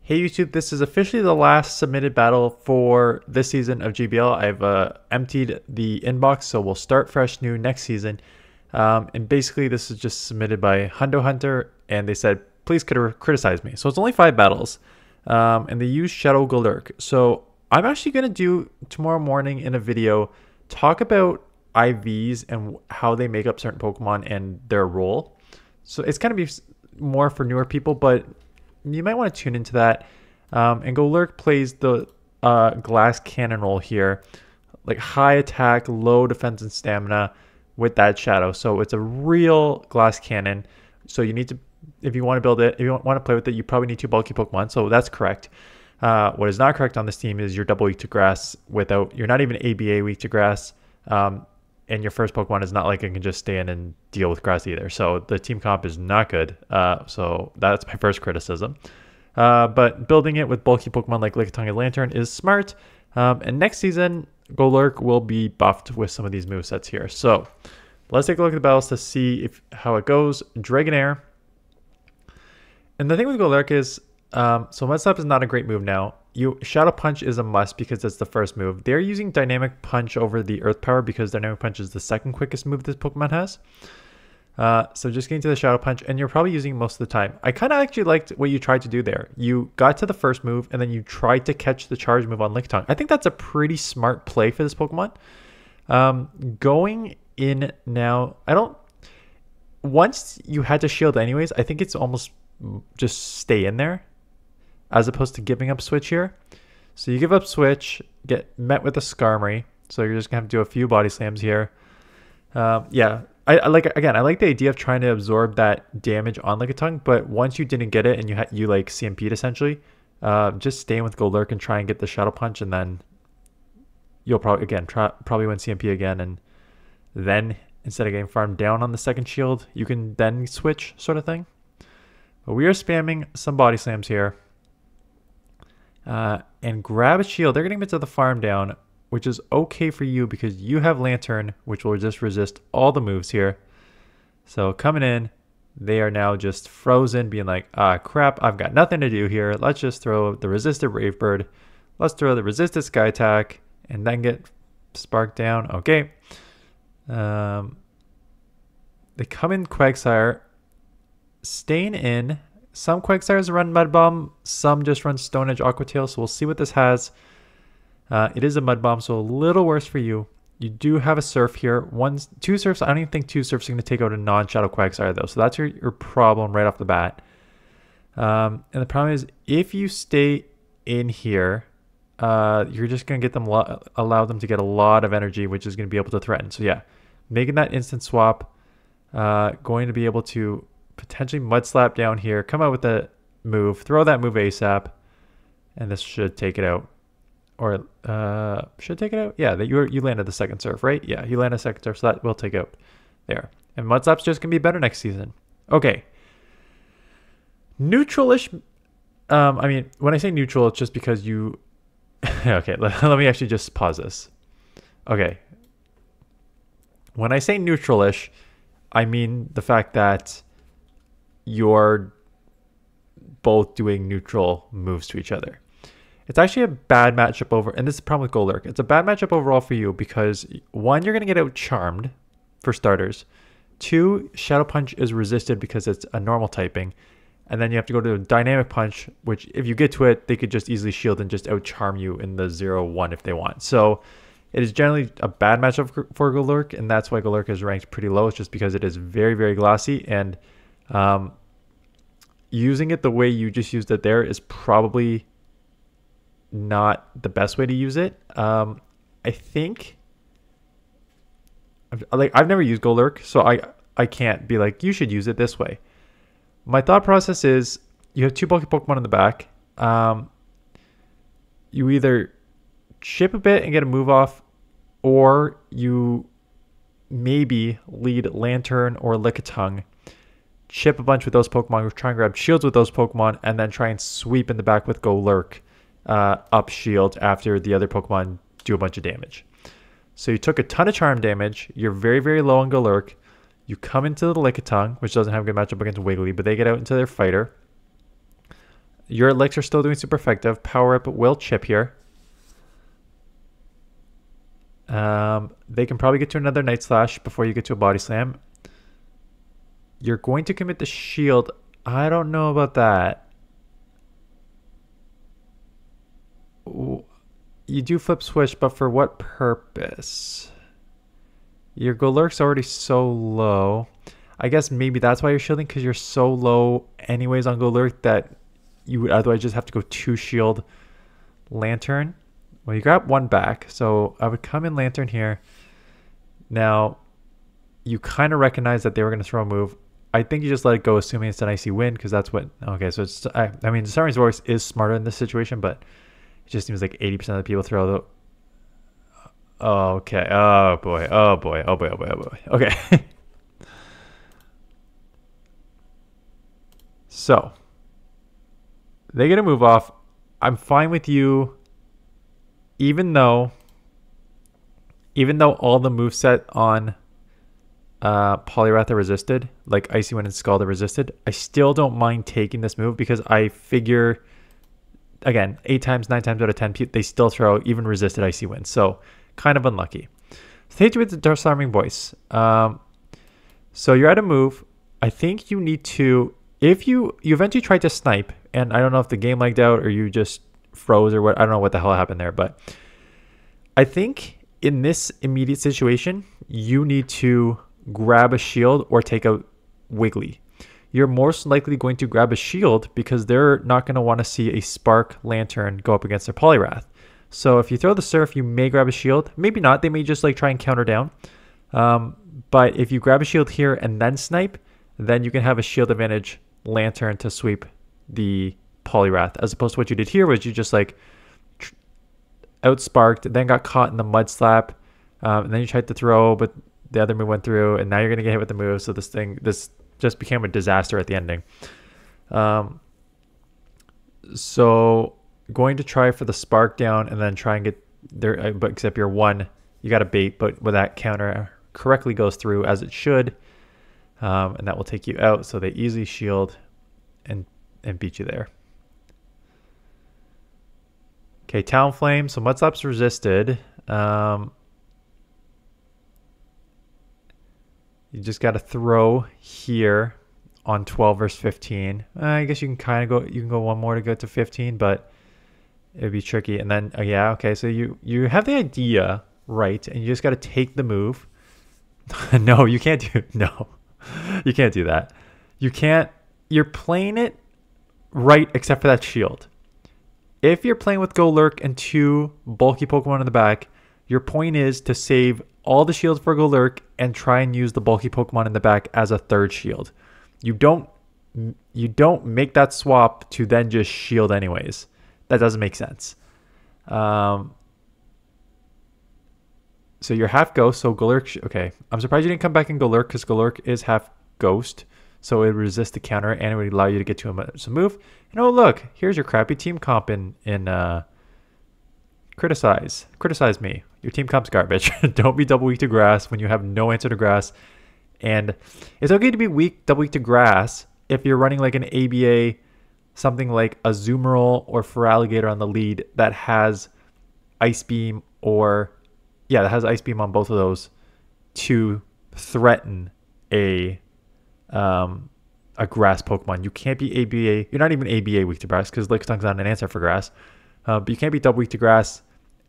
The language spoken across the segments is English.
Hey YouTube, this is officially the last submitted battle for this season of GBL. I've emptied the inbox, so we'll start fresh new next season. And basically, this is just submitted by Hundo Hunter, and they said, please criticize me. So it's only 5 battles, and they use Shadow Golurk. So I'm actually going to do tomorrow morning in a video, talk about IVs and how they make up certain Pokemon and their role. So it's going to be more for newer people, but you might want to tune into that. And Golurk plays the glass cannon role here, like high attack, low defense and stamina with that shadow. So it's a real glass cannon. So you need to, if you want to build it, if you want to play with it, you probably need 2 bulky Pokemon. So that's correct. What is not correct on this team is you're double weak to grass without, you're not even ABA weak to grass. And your first Pokemon is not like it can just stay in and deal with grass either. So the team comp is not good. So that's my first criticism. But building it with bulky Pokemon like Lickitung and Lantern is smart. And next season, Golurk will be buffed with some of these movesets here. So let's take a look at the battles to see how it goes. Dragonair. And the thing with Golurk is, so Mudslap is not a great move now. Shadow Punch is a must because it's the first move. They're using Dynamic Punch over the Earth Power because Dynamic Punch is the second quickest move this Pokemon has. So just getting to the Shadow Punch, and you're probably using it most of the time. I kind of actually liked what you tried to do there. You got to the first move, and then you tried to catch the charge move on Lickitung. I think that's a pretty smart play for this Pokemon. Going in now, once you had to shield anyways, I think it's almost just stay in there, as opposed to giving up switch here. So you give up switch, get met with a Skarmory. So you're just gonna have to do a few body slams here. Yeah, I like the idea of trying to absorb that damage on Lickitung, but once you didn't get it and you like CMP'd essentially, just stay with Golurk and try and get the Shadow Punch, and then you'll probably win CMP again, and then instead of getting farmed down on the second shield, you can then switch, sort of thing. But we are spamming some body slams here. And grab a shield. They're getting me to the farm down, which is okay for you because you have Lantern, which will just resist all the moves here. So coming in, they are now just frozen, being like, ah, crap, I've got nothing to do here. Let's just throw the resisted Brave Bird. Let's throw the resisted Sky Attack and then get sparked down. Okay. They come in Quagsire, staying in. Some Quagsires run Mud Bomb, some just run Stone Edge Aqua Tail, so we'll see what this has. It is a Mud Bomb, so a little worse for you. You do have a Surf here. 2 Surfs, I don't even think 2 Surfs are going to take out a non-Shadow Quagsire though, so that's your problem right off the bat. And the problem is, if you stay in here, you're just going to get them allow them to get a lot of energy, which is going to be able to threaten. So yeah, making that instant swap, going to be able to potentially Mud Slap down here, come out with the move, throw that move ASAP, and this should take it out. Or should take it out? Yeah, you landed the second Surf, right? Yeah, you landed a second Surf, so that will take out there. And Mud Slap's just gonna be better next season. Okay. Neutral-ish. I mean, when I say neutral, it's just because you okay, let me actually just pause this. Okay. When I say neutral-ish, I mean the fact that you're both doing neutral moves to each other. It's actually a bad matchup and this is the problem with Golurk. It's a bad matchup overall for you because 1, you're going to get out Charmed for starters. 2, Shadow Punch is resisted because it's a normal typing. And then you have to go to a Dynamic Punch, which if you get to it, they could just easily shield and just out Charm you in the 0-1 if they want. So it is generally a bad matchup for Golurk, and that's why Golurk is ranked pretty low. It's just because it is very, very glossy, and using it the way you just used it there is probably not the best way to use it. I think I've never used Golurk, so I can't be like, you should use it this way. My thought process is you have 2 bulky Pokemon in the back. You either chip a bit and get a move off, or you maybe lead Lantern or Lickitung, chip a bunch with those Pokemon, try and grab shields with those Pokemon, and then try and sweep in the back with Golurk up shield after the other Pokemon do a bunch of damage. So you took a ton of charm damage. You're very, very low on Golurk. You come into the Lickitung, which doesn't have a good matchup against Wiggly, but they get out into their fighter. Your elixir still doing super effective. Power up will chip here. They can probably get to another Night Slash before you get to a Body Slam. You're going to commit the shield. I don't know about that. You do flip switch, but for what purpose? Your Golurk's already so low. I guess maybe that's why you're shielding, because you're so low anyways on Golurk that you would otherwise just have to go 2 shield Lantern. Well, you got 1 back, so I would come in Lantern here. Now, you kind of recognize that they were going to throw a move. I think you just let it go, assuming it's an Icy Wind, because that's what... Okay, so it's... I mean, Summer's Voice is smarter in this situation, but it just seems like 80% of the people throw the... Oh, okay. Oh, boy. Oh, boy. Oh, boy. Oh, boy. Oh, boy. Okay. So, they get a move off. I'm fine with you... Even though all the moveset on Poliwrath are resisted, like Icy Wind and Scald are resisted, I still don't mind taking this move because I figure, again, 8 times, 9 times out of 10, they still throw even resisted Icy Wind. So kind of unlucky. Stage with the Disarming Voice. So you're at a move. I think you need to, if you eventually try to snipe, and I don't know if the game lagged out or you just froze or what, I don't know what the hell happened there, but I think in this immediate situation you need to grab a shield or take a Wiggly. You're most likely going to grab a shield because they're not going to want to see a Spark Lantern go up against their Poliwrath. So if you throw the Surf, you may grab a shield, maybe not, they may just like try and counter down, but if you grab a shield here and then snipe, then you can have a shield advantage Lantern to sweep the Poliwrath, as opposed to what you did here was you just like outsparked, then got caught in the Mud Slap, and then you tried to throw, but the other move went through, and now you're gonna get hit with the move. So this just became a disaster at the ending. So going to try for the Spark down and then try and get there, but except you're 1, you got a bait, but when that counter correctly goes through as it should, and that will take you out. So they easily shield and beat you there. Okay, Talonflame. So Mudslap's resisted. You just got to throw here on 12 versus 15. I guess you can kind of go. You can go 1 more to get to 15, but it'd be tricky. And then yeah, okay. So you have the idea right, and you just got to take the move. No, you can't do. No, you can't do that. You can't. You're playing it right, except for that shield. If you're playing with Golurk and 2 bulky Pokemon in the back, your point is to save all the shields for Golurk and try and use the bulky Pokemon in the back as a 3rd shield. You don't make that swap to then just shield anyways. That doesn't make sense. So you're half Ghost, so Golurk... Okay, I'm surprised you didn't come back in Golurk because Golurk is half Ghost. So it would resist the counter and it would allow you to get to some move. And oh look, here's your crappy team comp in Criticize. Criticize me. Your team comp's garbage. Don't be double weak to grass when you have no answer to grass. And it's okay to be double weak to grass if you're running like an ABA, something like a Zoomerl or Feraligatr on the lead that has Ice Beam or... Yeah, that has Ice Beam on both of those to threaten a grass Pokemon. You can't be ABA. You're not even ABA weak to grass because Licktung's not an answer for grass. But you can't be double weak to grass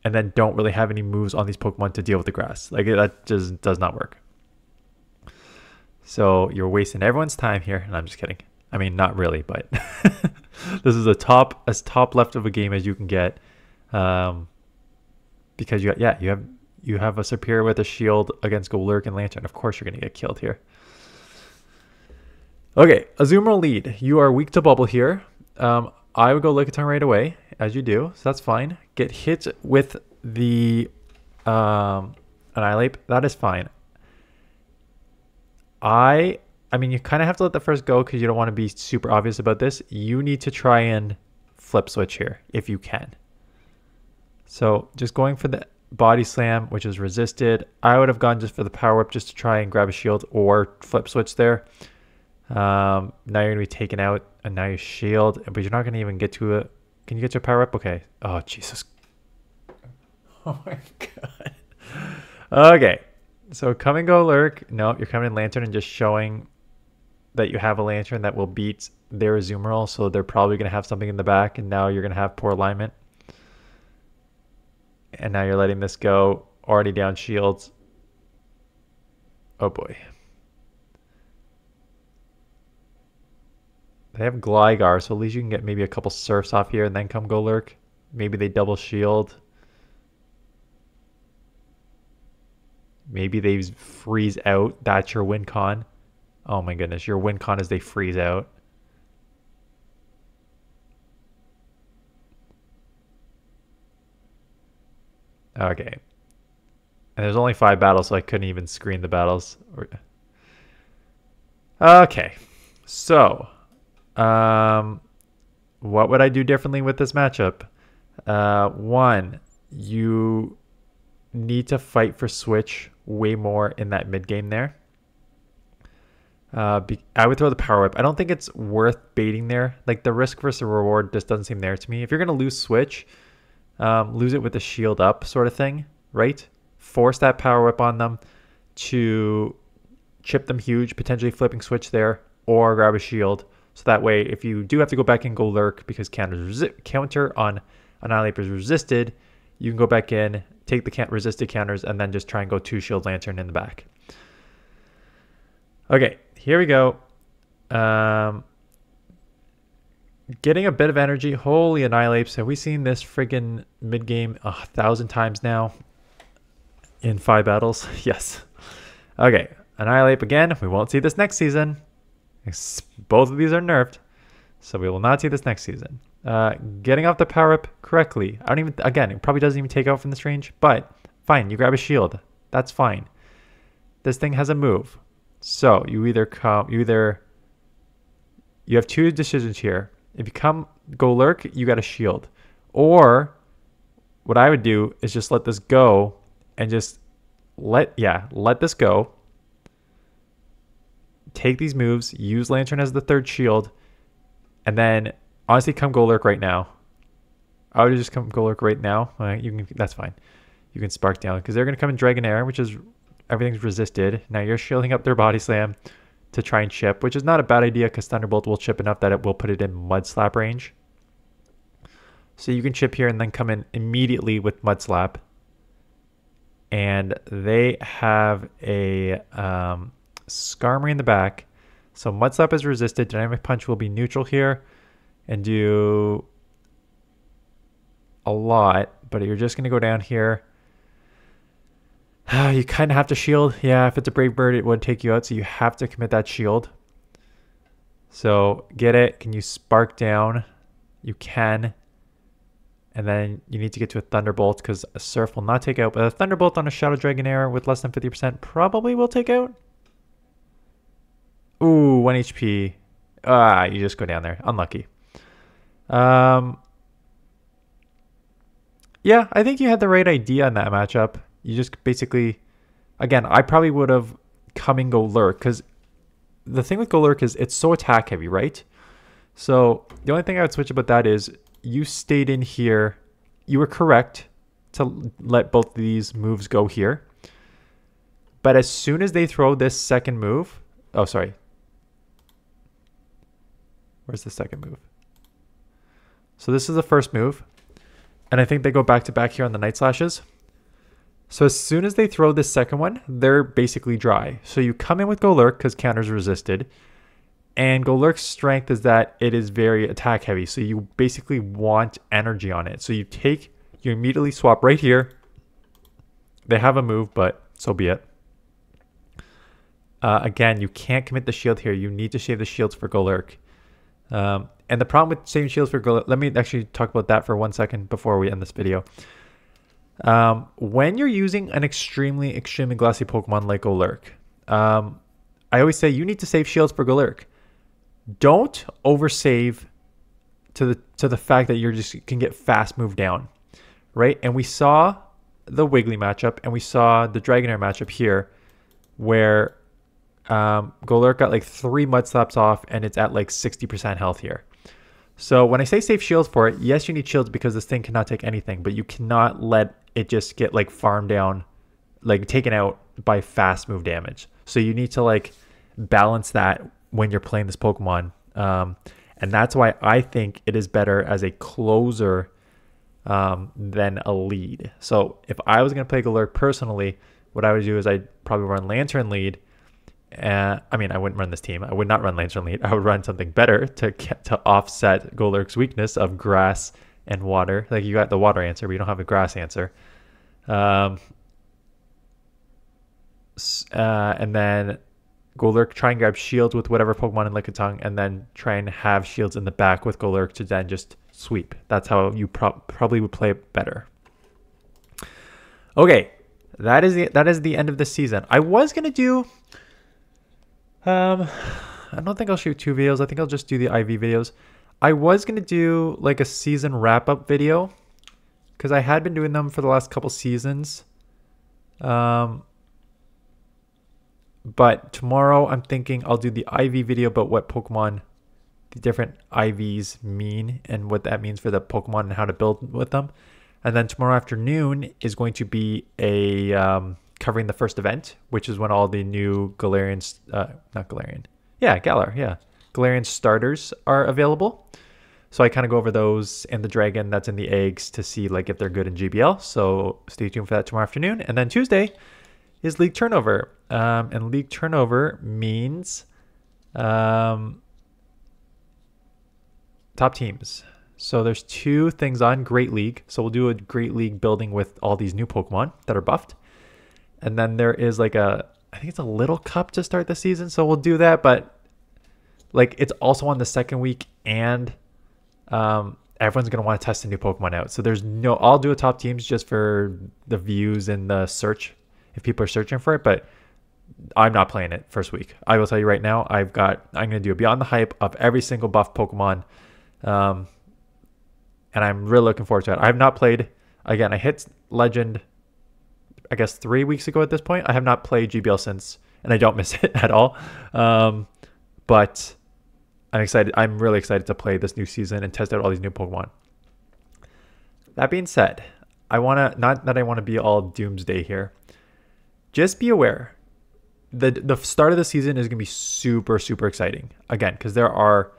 and then don't really have any moves on these Pokemon to deal with the grass. Like that just does not work. So you're wasting everyone's time here, and I'm just kidding. I mean, not really, but this is as top left of a game as you can get, because you have a Superior with a shield against Golurk and Lantern. Of course, you're gonna get killed here. Okay, Azumarill lead. You are weak to Bubble here. I would go Lickitung right away, as you do, so that's fine. Get hit with the Annihilate. That is fine. I mean, you kind of have to let the first go because you don't want to be super obvious about this. You need to try and flip switch here if you can. So just going for the Body Slam, which is resisted. I would have gone just for the Power Whip just to try and grab a shield or flip switch there. Now you're going to be taken out. And now you shield, but you're not going to even get to it. Can you get to a power up? Okay. Oh, Jesus. Oh my god. Okay. So come and go Lurk. No, you're coming in Lantern and just showing that you have a Lantern that will beat their Azumarill. So they're probably going to have something in the back. And now you're going to have poor alignment. And now you're letting this go. Already down shields. Oh boy. They have Gligar, so at least you can get maybe a couple Surfs off here and then come Golurk. Maybe they double shield. Maybe they freeze out. That's your win con. Oh my goodness, your win con is they freeze out. Okay. And there's only 5 battles, so I couldn't even screen the battles. Okay. So, what would I do differently with this matchup? One, you need to fight for switch way more in that mid game there. I would throw the power whip. I don't think it's worth baiting there. Like the risk versus the reward just doesn't seem there to me. If you're gonna lose switch, lose it with the shield up sort of thing, right? Force that power whip on them to chip them huge, potentially flipping switch there, or grab a shield. So that way, if you do have to go back and go lurk because counter on Annihilate is resisted, you can go back in, take the resisted counters, and then just try and go 2 shield lantern in the back. Okay, here we go. Getting a bit of energy. Holy Annihilates. Have we seen this friggin' mid-game 1,000 times now? In 5 battles? Yes. Okay, Annihilate again. We won't see this next season. Both of these are nerfed, so we will not see this next season. Getting off the power up correctly. I don't even, again, it probably doesn't even take out from this range, but fine, you grab a shield. That's fine. This thing has a move. So you either you have 2 decisions here. If you go lurk, you got a shield. Or what I would do is just let this go and just let this go. Take these moves, use Lantern as the 3rd shield, and then honestly come Golurk right now. I would just come Golurk right now. You can, that's fine. You can Spark down because they're going to come in Dragonair, which is everything's resisted. Now you're shielding up their Body Slam to try and chip, which is not a bad idea because Thunderbolt will chip enough that it will put it in Mud Slap range. So you can chip here and then come in immediately with Mud Slap. And they have a Skarmory in the back. So Mud Slap is resisted. Dynamic Punch will be neutral here and do a lot. But you're just going to go down here. You kind of have to shield. Yeah, if it's a Brave Bird, it would take you out. So you have to commit that shield. So get it. Can you Spark down? You can. And then you need to get to a Thunderbolt because a Surf will not take out. But a Thunderbolt on a Shadow Dragonair with less than 50% probably will take out. Ooh, 1 HP. You just go down there. Unlucky. Yeah, I think you had the right idea in that matchup. You just basically, again, I probably would have come and go lurk because the thing with go lurk is it's so attack heavy, right? So the only thing I would switch about that is you stayed in here. You were correct to let both of these moves go here. But as soon as they throw this second move, oh, sorry. Where's the second move? So this is the first move. And I think they go back to back here on the Night Slashes. So as soon as they throw this second one, they're basically dry. So you come in with Golurk because counter's resisted. And Golurk's strength is that it is very attack heavy. So you basically want energy on it. So you immediately swap right here. They have a move, but so be it. Again, you can't commit the shield here. You need to save the shields for Golurk. And the problem with saving shields for Golurk, let me actually talk about that for 1 second before we end this video. When you're using an extremely glassy Pokemon like Golurk, I always say you need to save shields for Golurk. Don't oversave to the fact that you can get fast move down, right? And we saw the Wiggly matchup and we saw the Dragonair matchup here where Golurk got like 3 mud slaps off, and it's at like 60% health here. So when I say save shields for it, yes, you need shields because this thing cannot take anything, but you cannot let it just get like farmed down, like taken out by fast move damage. So you need to like balance that when you're playing this Pokemon. And that's why I think it is better as a closer than a lead. So if I was going to play Golurk personally, what I would do is I'd probably run Lantern lead. I mean, I wouldn't run this team. I would not run Lantern lead. I would run something better to offset Golurk's weakness of grass and water. Like, you got the water answer, but you don't have a grass answer. And then Golurk, try and grab shields with whatever Pokemon in Lickitung, and then try and have shields in the back with Golurk to then just sweep. That's how you probably would play it better. Okay, that is the end of the season. I was gonna do. I don't think I'll shoot 2 videos. I think I'll just do the IV videos. I was gonna do like a season wrap-up video because I had been doing them for the last couple seasons. But tomorrow I'm thinking I'll do the IV video about what Pokemon, the different IVs mean and what that means for the Pokemon and how to build with them. And then tomorrow afternoon is going to be a covering the first event, which is when all the new Galarian, Galarian starters are available. So I kind of go over those and the dragon that's in the eggs to see like if they're good in GBL. So stay tuned for that tomorrow afternoon. And then Tuesday is league turnover. And league turnover means top teams. So there's 2 things on Great League. So we'll do a Great League building with all these new Pokemon that are buffed. And then there is like I think it's a little cup to start the season. So we'll do that. But like it's also on the second week, and everyone's going to want to test a new Pokemon out. So I'll do a top teams just for the views and the search if people are searching for it. But I'm not playing it first week. I will tell you right now, I'm going to do a Beyond the Hype of every single buff Pokemon. And I'm really looking forward to it. I have not played, again, I hit Legend, I guess 3 weeks ago at this point. I have not played GBL since, and I don't miss it at all. But I'm excited. I'm really excited to play this new season and test out all these new Pokemon. That being said, not that I want to be all doomsday here. Just be aware. The start of the season is going to be super, super exciting. Again, because there are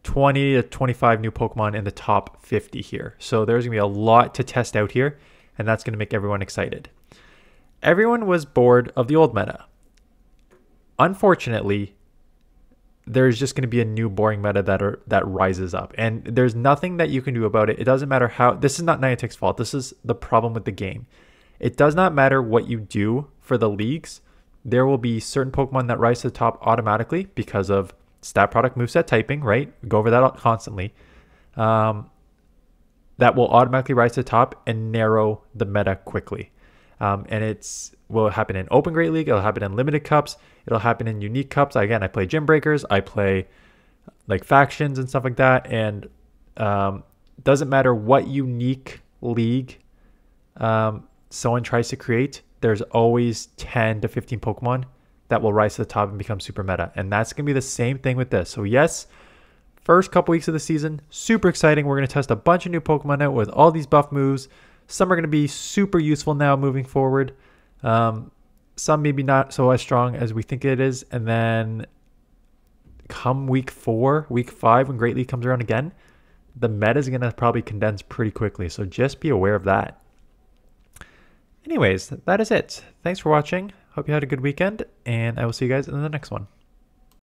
20 to 25 new Pokemon in the top 50 here. So there's going to be a lot to test out here, and that's going to make everyone excited. Everyone was bored of the old meta. Unfortunately, there's just going to be a new boring meta that rises up, and there's nothing that you can do about it. It doesn't matter how. This is not Niantic's fault. This is the problem with the game. It does not matter what you do for the leagues. There will be certain Pokemon that rise to the top automatically because of stat product moveset typing, right? We go over that constantly. That will automatically rise to the top and narrow the meta quickly. And will happen in Open Great League. It'll happen in Limited Cups. It'll happen in Unique Cups. Again, I play Gym Breakers. I play like factions and stuff like that. And doesn't matter what unique league someone tries to create, there's always 10 to 15 Pokemon that will rise to the top and become super meta. And that's going to be the same thing with this. So yes, first couple weeks of the season, super exciting. We're going to test a bunch of new Pokemon out with all these buff moves. Some are going to be super useful now moving forward. Some maybe not so as strong as we think it is. And then come week 4, week 5, when Great League comes around again, the meta is going to probably condense pretty quickly. So just be aware of that. Anyways, that is it. Thanks for watching. Hope you had a good weekend, and I will see you guys in the next one.